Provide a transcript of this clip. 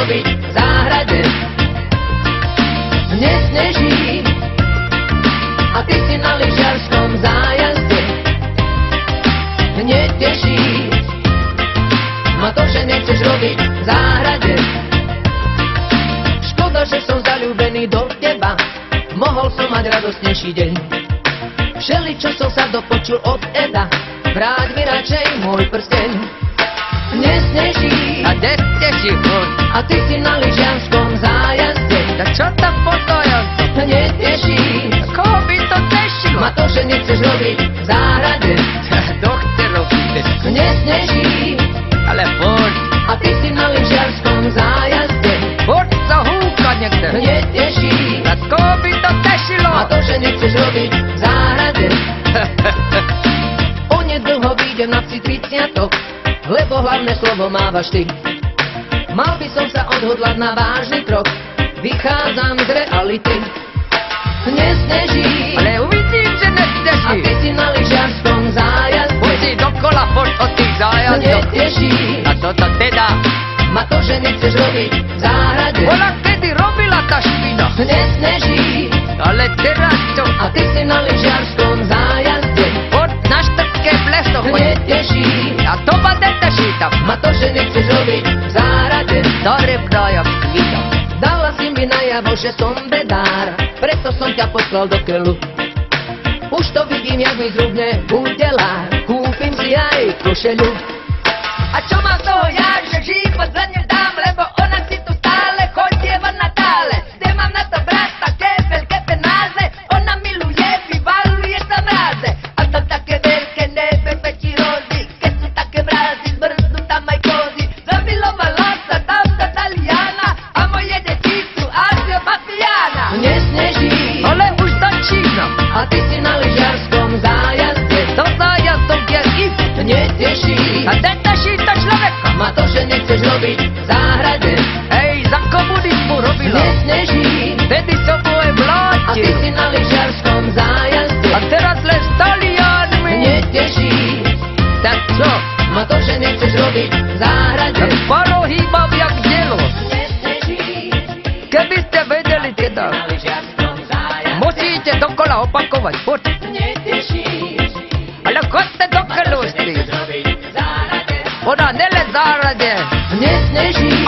robiť v záhrade. Nesneží a ty si na lyžiarskom zájazde. Neteší ma to, že nechceš robiť v záhrade. Škoda, že som zaľúbený do teba, mohol som mať radostnejší deň. Všeličo som sa dopočul od Eda, vráť mi radšej môj prsteň. Nesneží A kde teší furt? a ty si na lyžiarskom zájazde. Tak čo tam postoja? Neteší Koho by to tešilo? ma to, že nechceš robiť v záhrade. Doktorov. Nesneží Ale furt. a ty si na lyžiarskom zájazde. Furt sa húka niekde. Neteší Tak koho by to tešilo? ma to, že nechceš robiť v záhrade. Onedlho vyjdem na psi 30, lebo hlavné slovo mávaš ty. Mal by som sa odhodlať na vážny krok, vychádzam z reality. Nesneží Ale uvidím, že a nesteší. ty si na lyžiarskom zájazde. Buď si dokola furt od tých zájazdoch. Neteší A toto teda? ma to, že nechceš robiť v záhrade. Ona kedy robila tá špina? Nesneží Ale teraz čo? a ty si na lyžiarskom zájazde. Furt na štrtke v lesoch chodí. Neteší A to ma neteší tam. ma to, že nechceš robiť v záhrade. Zarebná jak kvita. Dala si mi najavo, že som bedár, preto som ťa poslal do keľu. Už to vidím, jak mi zrubne udelár, kúpim si aj košeľu. A čo mám z toho ja, že život za ňu dám, lebo ona si tu stále chodieva na tále. Kde mám na to brať také veľké penáze, ona miluje, vyvaluje sa mráze. A to také veľké nebezpečí hrozí, keď sú také mrázy, zmrznú tam aj kozy. Zamilovala sa tam do Taliana a moje deti sú Azio Mafiana. Nesneží Ale už začína. a ty si na lyžiarskom zájazde. To zájazdom je if. Neteší A neteší to človeka. ma to, že nechceš robiť v záhrade. Hej, za komunizmu robila. Nesneží Vtedy som moje a ty mlátil. si na lyžiarskom zájazde. A teraz len s Talianmi. Neteší Tak čo? ma to, že nechceš robiť v záhrade. Tak parohy mám jak dielo. Nesneží Keby ste vedeli teda, na lyžiarskom zájazde. musíte dokola opakovať. Furt. Neteší Ale chodte do keľu s tým. robiť v záhrade. Ona nele zárade. Nesneží